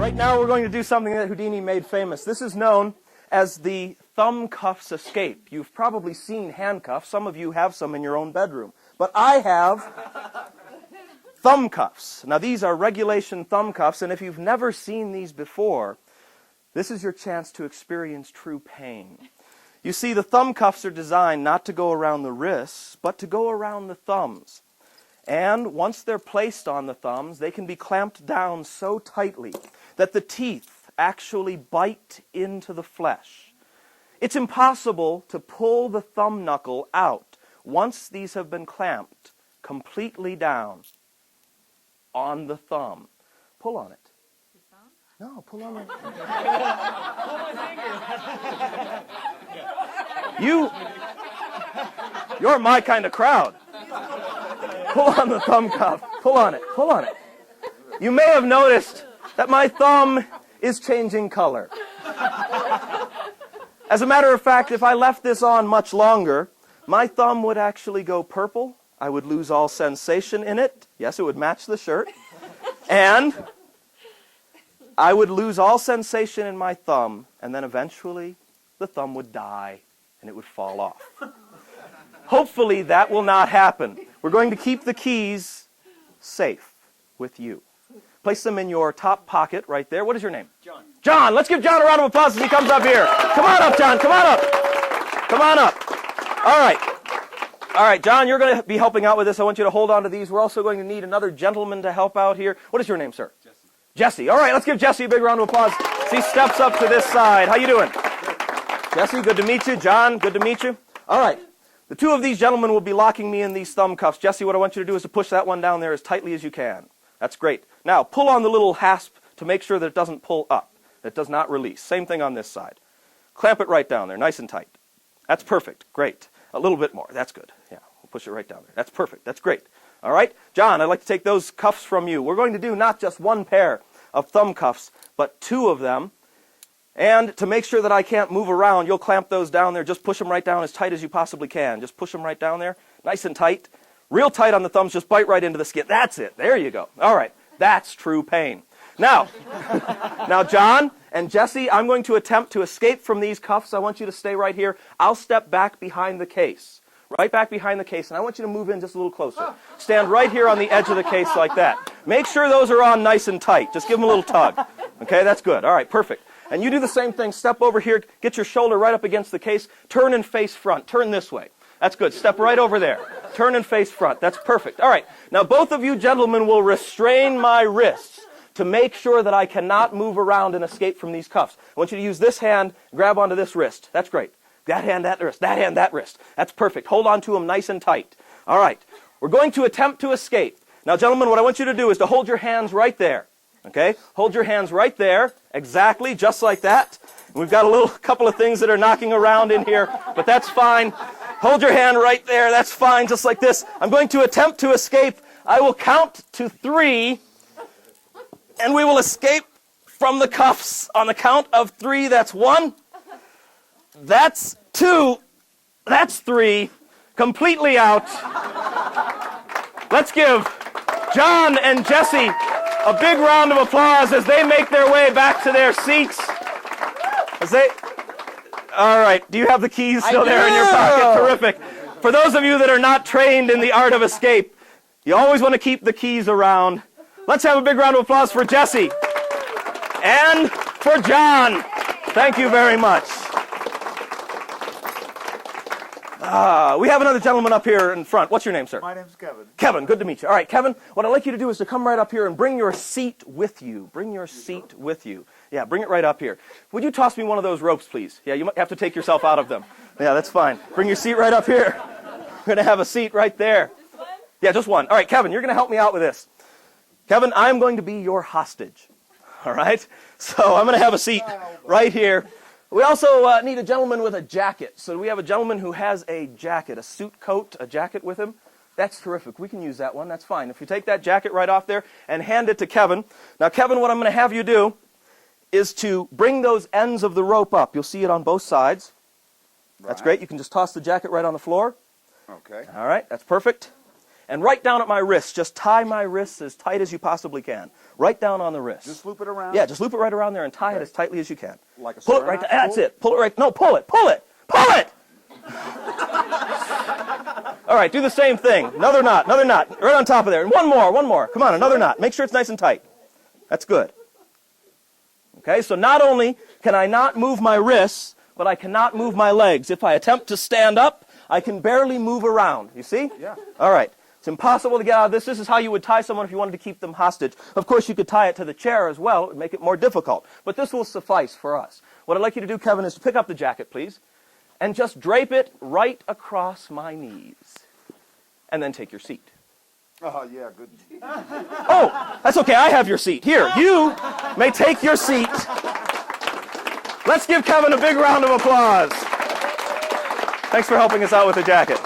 Right now we're going to do something that Houdini made famous. This is known as the thumb cuffs escape. You've probably seen handcuffs. Some of you have some in your own bedroom. But I have thumb cuffs. Now these are regulation thumb cuffs, and if you've never seen these before, this is your chance to experience true pain. You see, the thumb cuffs are designed not to go around the wrists, but to go around the thumbs. And once they're placed on the thumbs, they can be clamped down so tightly that the teeth actually bite into the flesh. It's impossible to pull the thumb knuckle out once these have been clamped completely down on the thumb. Pull on it. No, pull on it. You're my kind of crowd. Pull on the thumb cuff. Pull on it. Pull on it. You may have noticed that my thumb is changing color. As a matter of fact, if I left this on much longer, my thumb would actually go purple. I would lose all sensation in it. Yes, it would match the shirt. And I would lose all sensation in my thumb, and then eventually the thumb would die and it would fall off. Hopefully that will not happen. We're going to keep the keys safe with you. Place them in your top pocket right there. What is your name? John. John. Let's give John a round of applause as he comes up here. Come on up, John. Come on up. Come on up. All right. All right, John, you're going to be helping out with this. I want you to hold on to these. We're also going to need another gentleman to help out here. What is your name, sir? Jesse. Jesse. All right, let's give Jesse a big round of applause as he steps up to this side. How you doing? Jesse, good to meet you. John, good to meet you. All right. The two of these gentlemen will be locking me in these thumb cuffs. Jesse, what I want you to do is to push that one down there as tightly as you can. That's great. Now, pull on the little hasp to make sure that it doesn't pull up. It does not release. Same thing on this side. Clamp it right down there, nice and tight. That's perfect. Great. A little bit more. That's good. Yeah, we'll push it right down there. That's perfect. That's great. All right. John, I'd like to take those cuffs from you. We're going to do not just one pair of thumb cuffs, but two of them. And to make sure that I can't move around, you'll clamp those down there. Just push them right down as tight as you possibly can. Just push them right down there, nice and tight. Real tight on the thumbs, just bite right into the skin. That's it. There you go. All right. That's true pain. Now, John and Jesse, I'm going to attempt to escape from these cuffs. I want you to stay right here. I'll step back behind the case, right back behind the case, and I want you to move in just a little closer. Stand right here on the edge of the case like that. Make sure those are on nice and tight. Just give them a little tug. Okay, that's good. All right, perfect. And you do the same thing. Step over here. Get your shoulder right up against the case. Turn and face front. Turn this way. That's good. Step right over there. Turn and face front. That's perfect. All right. Now, both of you gentlemen will restrain my wrists to make sure that I cannot move around and escape from these cuffs. I want you to use this hand, grab onto this wrist. That's great. That hand, that wrist. That hand, that wrist. That's perfect. Hold on to them nice and tight. All right. We're going to attempt to escape. Now, gentlemen, what I want you to do is to hold your hands right there. Okay? Hold your hands right there. Exactly, just like that. And we've got a couple of things that are knocking around in here, but that's fine. Hold your hand right there. That's fine, just like this. I'm going to attempt to escape. I will count to 3, and we will escape from the cuffs on the count of 3. That's 1. That's 2. That's 3. Completely out. Let's give John and Jesse a big round of applause as they make their way back to their seats. All right, do you have the keys still there in your pocket? Terrific. For those of you that are not trained in the art of escape, you always want to keep the keys around. Let's have a big round of applause for Jesse and for John. Thank you very much. We have another gentleman up here in front. What's your name, sir? My name's Kevin. Kevin, good to meet you. All right, Kevin, what I'd like you to do is to come right up here and bring your seat with you. Bring your seat with you. Yeah, bring it right up here. Would you toss me one of those ropes, please? Yeah, you might have to take yourself out of them. Yeah, that's fine. Bring your seat right up here. We're going to have a seat right there. Just one? Yeah, just one. All right, Kevin, you're going to help me out with this. Kevin, I'm going to be your hostage. All right? So I'm going to have a seat right here. We also need a gentleman with a jacket. So we have a gentleman who has a jacket, a suit coat, a jacket with him. That's terrific. We can use that one. That's fine. If you take that jacket right off there and hand it to Kevin. Now, Kevin, what I'm going to have you do is to bring those ends of the rope up. You'll see it on both sides. That's great. You can just toss the jacket right on the floor. Okay. All right. That's perfect. and right down at my wrist. Just tie my wrists as tight as you possibly can. Right down on the wrist. Just loop it around? Yeah, just loop it right around there and tie it as tightly as you can. Like a pull it right down. That's it. Pull it right. No, pull it. Pull it. Pull it! All right, do the same thing. Another knot, right on top of there. And one more. Come on, another knot. Make sure it's nice and tight. That's good. Okay, so not only can I not move my wrists, but I cannot move my legs. If I attempt to stand up, I can barely move around. You see? Yeah. All right. It's impossible to get out of this. This is how you would tie someone if you wanted to keep them hostage. Of course, you could tie it to the chair as well. It would make it more difficult. But this will suffice for us. What I'd like you to do, Kevin, is to pick up the jacket, please, and just drape it right across my knees. And then take your seat. Oh, yeah, good. Oh, that's okay. I have your seat. Here, you may take your seat. Let's give Kevin a big round of applause. Thanks for helping us out with the jacket.